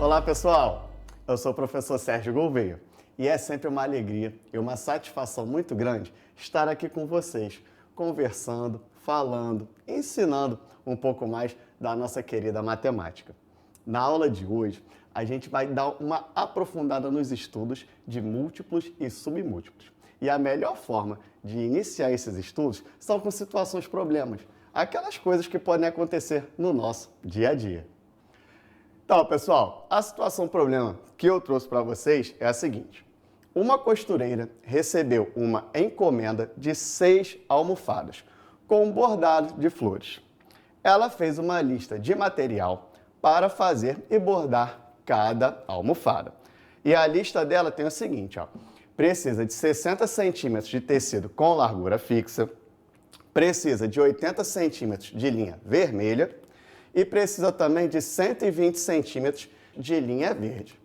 Olá pessoal, eu sou o professor Sérgio Gouveia e é sempre uma alegria e uma satisfação muito grande estar aqui com vocês, conversando, falando, ensinando um pouco mais da nossa querida matemática. Na aula de hoje, a gente vai dar uma aprofundada nos estudos de múltiplos e submúltiplos. E a melhor forma de iniciar esses estudos são com situações problemas, aquelas coisas que podem acontecer no nosso dia a dia. Então, pessoal, a situação problema que eu trouxe para vocês é a seguinte. Uma costureira recebeu uma encomenda de 6 almofadas com um bordado de flores. Ela fez uma lista de material para fazer e bordar cada almofada. E a lista dela tem o seguinte, ó. Precisa de 60 centímetros de tecido com largura fixa, precisa de 80 centímetros de linha vermelha e precisa também de 120 centímetros de linha verde.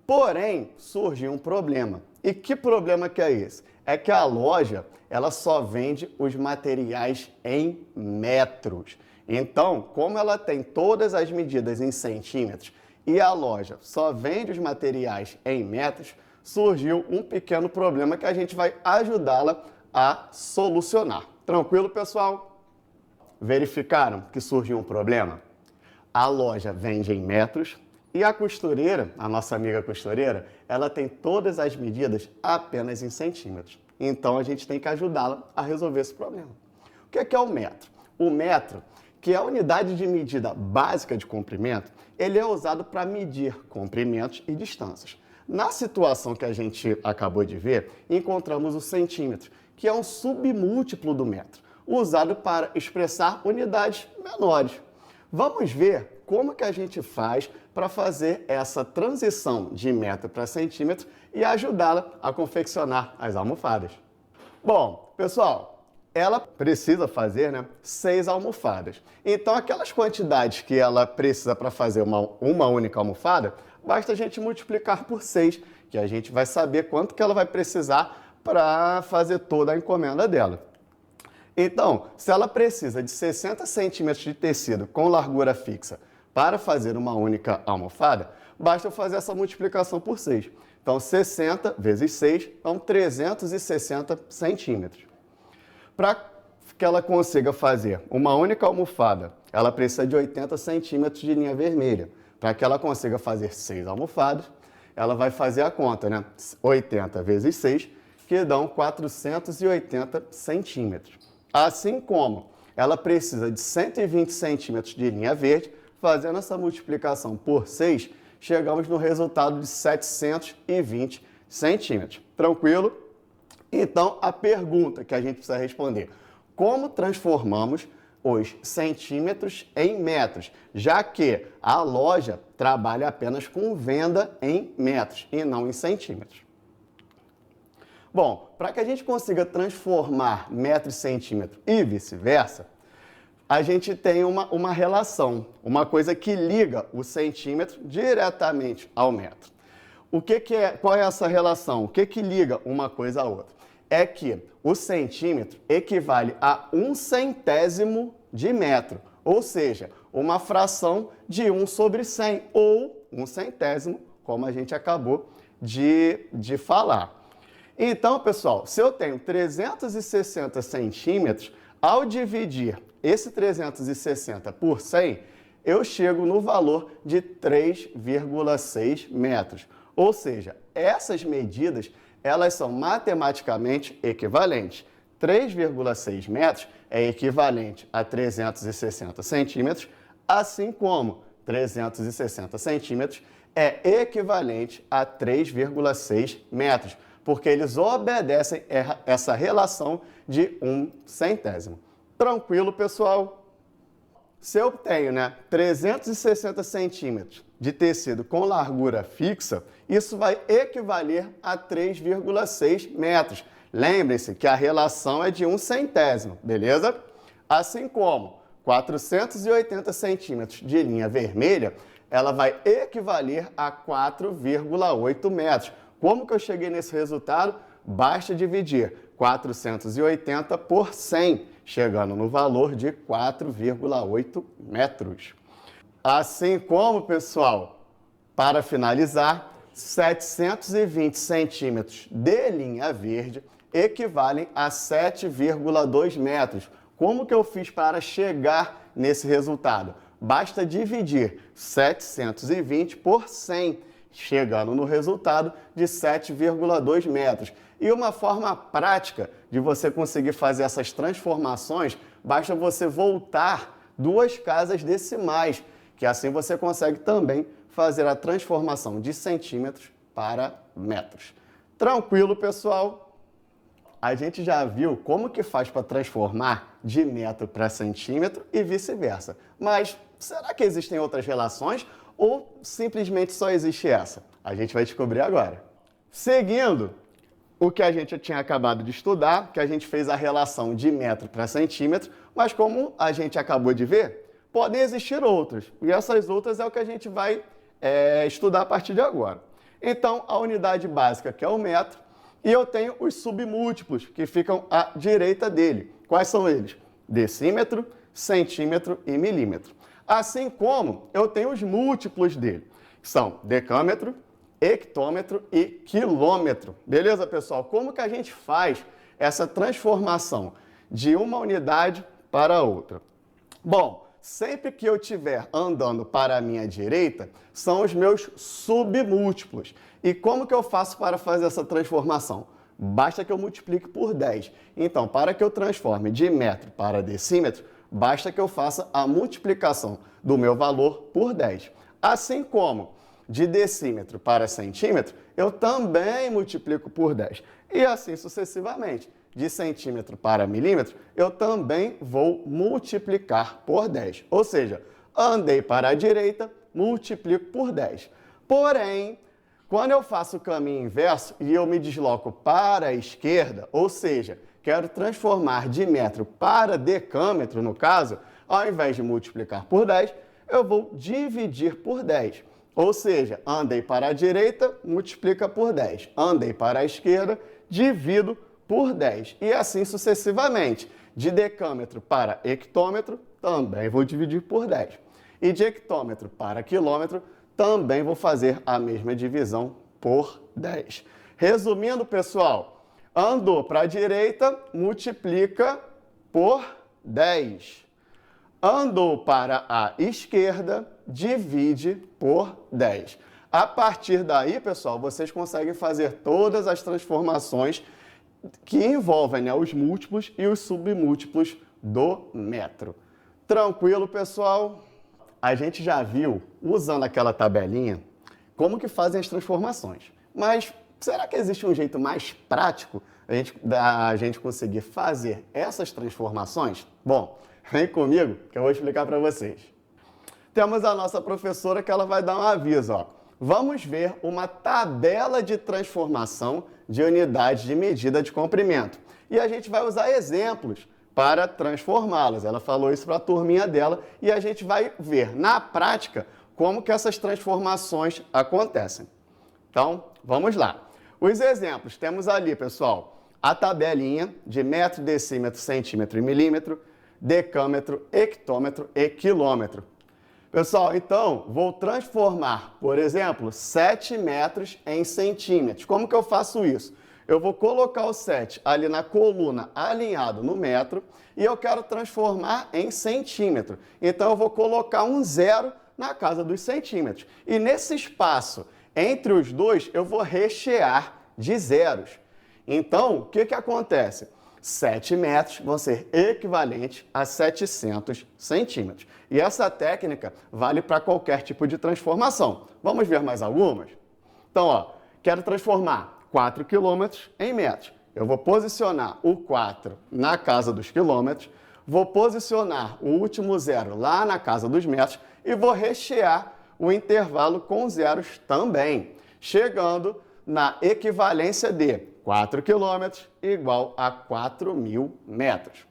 Porém, surgiu um problema. E que problema que é esse? É que a loja, ela só vende os materiais em metros. Então, como ela tem todas as medidas em centímetros e a loja só vende os materiais em metros, surgiu um pequeno problema que a gente vai ajudá-la a solucionar. Tranquilo, pessoal? Verificaram que surgiu um problema? A loja vende em metros e a costureira, a nossa amiga costureira, ela tem todas as medidas apenas em centímetros. Então, a gente tem que ajudá-la a resolver esse problema. O que é o metro? O metro, que é a unidade de medida básica de comprimento, ele é usado para medir comprimentos e distâncias. Na situação que a gente acabou de ver, encontramos o centímetro, que é um submúltiplo do metro, usado para expressar unidades menores. Vamos ver como que a gente faz para fazer essa transição de metro para centímetro e ajudá-la a confeccionar as almofadas. Bom, pessoal, ela precisa fazer 6 almofadas. Então, aquelas quantidades que ela precisa para fazer uma única almofada, basta a gente multiplicar por 6, que a gente vai saber quanto que ela vai precisar para fazer toda a encomenda dela. Então, se ela precisa de 60 centímetros de tecido com largura fixa para fazer uma única almofada, basta eu fazer essa multiplicação por 6. Então, 60 vezes 6 são 360 centímetros. Para que ela consiga fazer uma única almofada, ela precisa de 80 centímetros de linha vermelha. Para que ela consiga fazer 6 almofadas, ela vai fazer a conta, 80 vezes 6, que dão 480 centímetros. Assim como ela precisa de 120 centímetros de linha verde, fazendo essa multiplicação por 6, chegamos no resultado de 720 centímetros. Tranquilo? Então, a pergunta que a gente precisa responder: como transformamos os centímetros em metros, já que a loja trabalha apenas com venda em metros e não em centímetros? Bom, para que a gente consiga transformar metro em centímetro e vice-versa, a gente tem uma relação, uma coisa que liga o centímetro diretamente ao metro. Qual é essa relação? O que liga uma coisa à outra? É que o centímetro equivale a 1/100º de metro, ou seja, uma fração de 1 sobre 100, ou 1/100º, como a gente acabou de falar. Então, pessoal, se eu tenho 360 centímetros, ao dividir esse 360 por 100, eu chego no valor de 3,6 metros. Ou seja, essas medidas, elas são matematicamente equivalentes. 3,6 metros é equivalente a 360 centímetros, assim como 360 centímetros é equivalente a 3,6 metros, porque eles obedecem essa relação de 1/100º. Tranquilo, pessoal? Se eu tenho 360 centímetros de tecido com largura fixa, isso vai equivaler a 3,6 metros. Lembrem-se que a relação é de 1/100º, beleza? Assim como 480 centímetros de linha vermelha, ela vai equivaler a 4,8 metros. Como que eu cheguei nesse resultado? Basta dividir 480 por 100, chegando no valor de 4,8 metros. Assim como, pessoal, Para finalizar, 720 centímetros de linha verde equivalem a 7,2 metros. Como que eu fiz para chegar nesse resultado? Basta dividir 720 por 100, chegando no resultado de 7,2 metros. E uma forma prática de você conseguir fazer essas transformações, basta você voltar 2 casas decimais, que assim você consegue também fazer a transformação de centímetros para metros. Tranquilo, pessoal? A gente já viu como que faz para transformar de metro para centímetro e vice-versa. Mas será que existem outras relações ou simplesmente só existe essa? A gente vai descobrir agora. Seguindo o que a gente tinha acabado de estudar, que a gente fez a relação de metro para centímetro, mas como a gente acabou de ver, podem existir outras. E essas outras é o que a gente vai estudar a partir de agora. Então, a unidade básica, que é o metro, e eu tenho os submúltiplos, que ficam à direita dele. Quais são eles? Decímetro, centímetro e milímetro. Assim como eu tenho os múltiplos dele, que são decâmetro, hectômetro e quilômetro. Beleza, pessoal? Como que a gente faz essa transformação de uma unidade para outra? Bom, sempre que eu estiver andando para a minha direita, são os meus submúltiplos. E como que eu faço para fazer essa transformação? Basta que eu multiplique por 10. Então, para que eu transforme de metro para decímetro, basta que eu faça a multiplicação do meu valor por 10. Assim como de decímetro para centímetro, eu também multiplico por 10. E assim sucessivamente. De centímetro para milímetro, eu também vou multiplicar por 10. Ou seja, andei para a direita, multiplico por 10. Porém, quando eu faço o caminho inverso e eu me desloco para a esquerda, ou seja, quero transformar de metro para decâmetro, no caso, ao invés de multiplicar por 10, eu vou dividir por 10. Ou seja, andei para a direita, multiplica por 10. Andei para a esquerda, divido por 10. E assim sucessivamente. De decâmetro para hectômetro, também vou dividir por 10. E de hectômetro para quilômetro, também vou fazer a mesma divisão por 10. Resumindo, pessoal, andou para a direita, multiplica por 10. Andou para a esquerda, divide por 10. A partir daí, pessoal, vocês conseguem fazer todas as transformações que envolvem os múltiplos e os submúltiplos do metro. Tranquilo, pessoal? A gente já viu, usando aquela tabelinha, como que fazem as transformações. Mas será que existe um jeito mais prático da gente conseguir fazer essas transformações? Bom, vem comigo que eu vou explicar para vocês. Temos a nossa professora que ela vai dar um aviso, ó. Vamos ver uma tabela de transformação de unidades de medida de comprimento. E a gente vai usar exemplos para transformá-las. Ela falou isso para a turminha dela e a gente vai ver na prática como que essas transformações acontecem. Então, vamos lá. Os exemplos, temos ali, pessoal, a tabelinha de metro, decímetro, centímetro e milímetro, decâmetro, hectômetro e quilômetro. Pessoal, então, vou transformar, por exemplo, 7 metros em centímetros. Como que eu faço isso? Eu vou colocar o 7 ali na coluna alinhado no metro e eu quero transformar em centímetro. Então, eu vou colocar um 0 na casa dos centímetros. E nesse espaço entre os dois, eu vou rechear de zeros. Então, o que acontece? 7 metros vão ser equivalentes a 700 centímetros. E essa técnica vale para qualquer tipo de transformação. Vamos ver mais algumas? Então, ó, quero transformar 4 quilômetros em metros. Eu vou posicionar o 4 na casa dos quilômetros, vou posicionar o último zero lá na casa dos metros e vou rechear o intervalo com zeros também, chegando na equivalência de 4 quilômetros igual a 4.000 metros.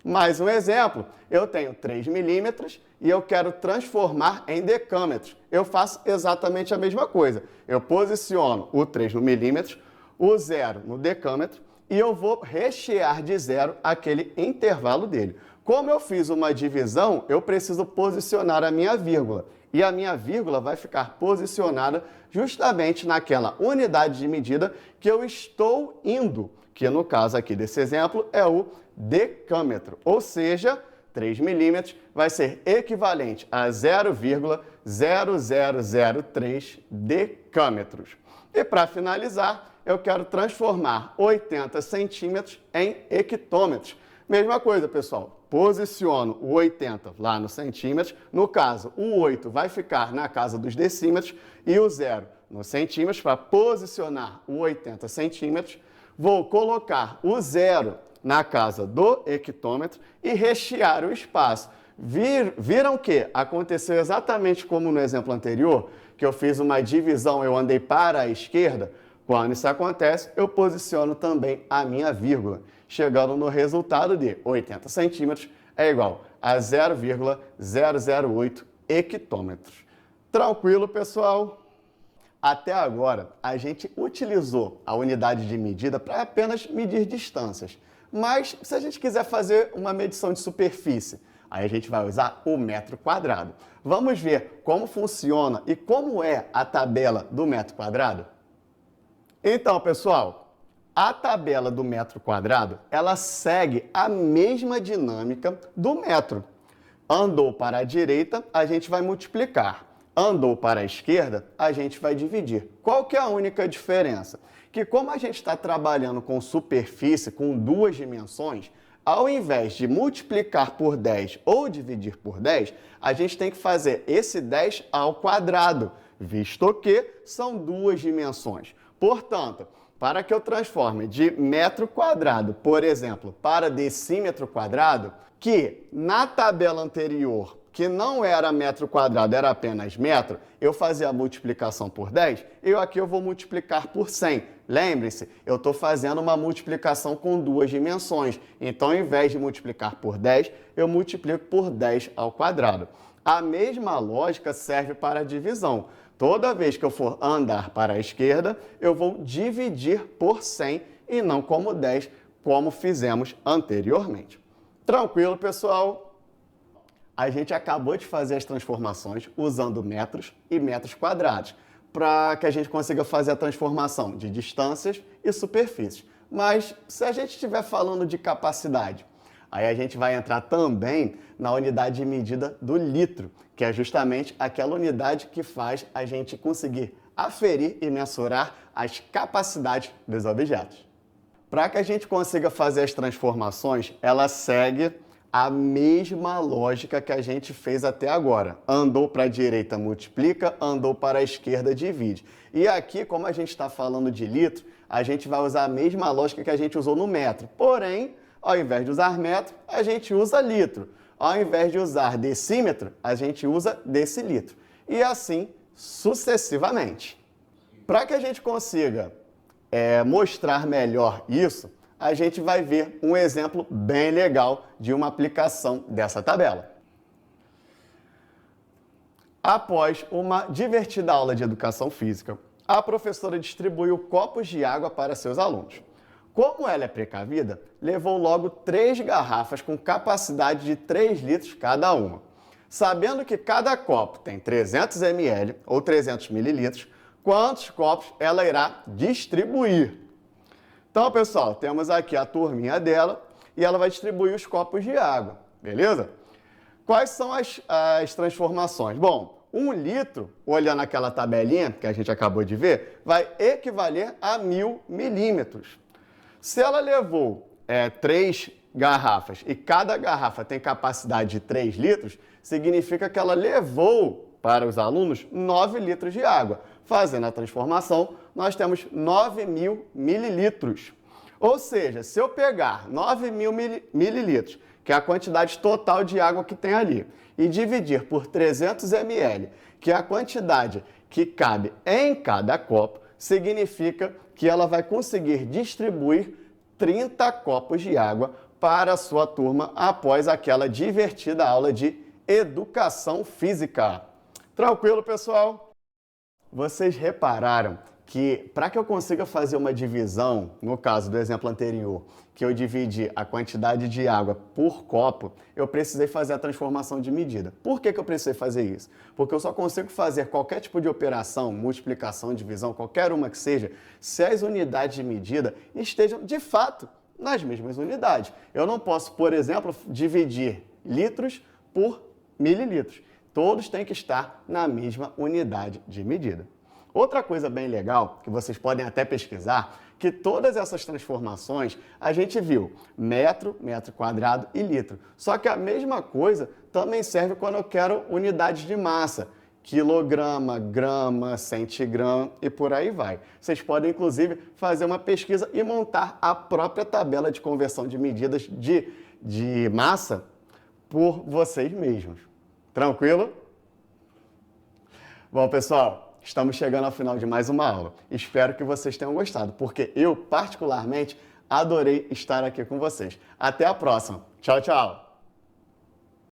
Mais um exemplo, eu tenho 3 milímetros e eu quero transformar em decâmetros. Eu faço exatamente a mesma coisa. Eu posiciono o 3 no milímetro, o 0 no decâmetro e eu vou rechear de 0 aquele intervalo dele. Como eu fiz uma divisão, eu preciso posicionar a minha vírgula. E a minha vírgula vai ficar posicionada justamente naquela unidade de medida que eu estou indo, que no caso aqui desse exemplo é o decâmetro, ou seja, 3 milímetros vai ser equivalente a 0,0003 decâmetros. E para finalizar, eu quero transformar 80 centímetros em hectômetros. Mesma coisa, pessoal. Posiciono o 80 lá no centímetros. No caso, o 8 vai ficar na casa dos decímetros e o 0 nos centímetros para posicionar o 80 centímetros. Vou colocar o 0 na casa do hectômetro e rechear o espaço. Viram que aconteceu exatamente como no exemplo anterior, que eu fiz uma divisão, eu andei para a esquerda? Quando isso acontece, eu posiciono também a minha vírgula, chegando no resultado de 80 centímetros é igual a 0,008 hectômetros. Tranquilo, pessoal? Até agora, a gente utilizou a unidade de medida para apenas medir distâncias. Mas, se a gente quiser fazer uma medição de superfície, aí a gente vai usar o metro quadrado. Vamos ver como funciona e como é a tabela do metro quadrado? Então, pessoal, a tabela do metro quadrado, ela segue a mesma dinâmica do metro. Andou para a direita, a gente vai multiplicar. Andou para a esquerda, a gente vai dividir. Qual que é a única diferença? Que como a gente está trabalhando com superfície, com duas dimensões, ao invés de multiplicar por 10 ou dividir por 10, a gente tem que fazer esse 10 ao quadrado, visto que são duas dimensões. Portanto, para que eu transforme de metro quadrado, por exemplo, para decímetro quadrado, que na tabela anterior, que não era metro quadrado, era apenas metro, eu fazia a multiplicação por 10, aqui eu vou multiplicar por 100. Lembre-se, eu estou fazendo uma multiplicação com duas dimensões. Então, ao invés de multiplicar por 10, eu multiplico por 10 ao quadrado. A mesma lógica serve para a divisão. Toda vez que eu for andar para a esquerda, eu vou dividir por 100 e não como 10, como fizemos anteriormente. Tranquilo, pessoal? A gente acabou de fazer as transformações usando metros e metros quadrados, para que a gente consiga fazer a transformação de distâncias e superfícies. Mas se a gente estiver falando de capacidade, aí a gente vai entrar também na unidade de medida do litro, que é justamente aquela unidade que faz a gente conseguir aferir e mensurar as capacidades dos objetos. Para que a gente consiga fazer as transformações, ela segue a mesma lógica que a gente fez até agora. Andou para a direita, multiplica, andou para a esquerda, divide. E aqui, como a gente está falando de litro, a gente vai usar a mesma lógica que a gente usou no metro. Porém, ao invés de usar metro, a gente usa litro. Ao invés de usar decímetro, a gente usa decilitro. E assim sucessivamente. Para que a gente consiga mostrar melhor isso, a gente vai ver um exemplo bem legal de uma aplicação dessa tabela. Após uma divertida aula de educação física, a professora distribuiu copos de água para seus alunos. Como ela é precavida, levou logo 3 garrafas com capacidade de 3 litros cada uma. Sabendo que cada copo tem 300 ml ou 300 mililitros, quantos copos ela irá distribuir? Então, pessoal, temos aqui a turminha dela e ela vai distribuir os copos de água, beleza? Quais são as transformações? Bom, 1 litro, olhando aquela tabelinha que a gente acabou de ver, vai equivaler a 1000 milímetros. Se ela levou 3 garrafas e cada garrafa tem capacidade de 3 litros, significa que ela levou para os alunos 9 litros de água. Fazendo a transformação, nós temos 9.000 mililitros. Ou seja, se eu pegar 9.000 mililitros, que é a quantidade total de água que tem ali, e dividir por 300 ml, que é a quantidade que cabe em cada copo, significa que ela vai conseguir distribuir 30 copos de água para a sua turma após aquela divertida aula de educação física. Tranquilo, pessoal? Vocês repararam que para que eu consiga fazer uma divisão, no caso do exemplo anterior, que eu dividi a quantidade de água por copo, eu precisei fazer a transformação de medida. Por que eu precisei fazer isso? Porque eu só consigo fazer qualquer tipo de operação, multiplicação, divisão, qualquer uma que seja, se as unidades de medida estejam, de fato, nas mesmas unidades. Eu não posso, por exemplo, dividir litros por mililitros. Todos têm que estar na mesma unidade de medida. Outra coisa bem legal, que vocês podem até pesquisar, que todas essas transformações a gente viu metro, metro quadrado e litro. Só que a mesma coisa também serve quando eu quero unidades de massa. Quilograma, grama, centigrama e por aí vai. Vocês podem, inclusive, fazer uma pesquisa e montar a própria tabela de conversão de medidas de massa por vocês mesmos. Tranquilo? Bom, pessoal, estamos chegando ao final de mais uma aula. Espero que vocês tenham gostado, porque eu, particularmente, adorei estar aqui com vocês. Até a próxima. Tchau, tchau!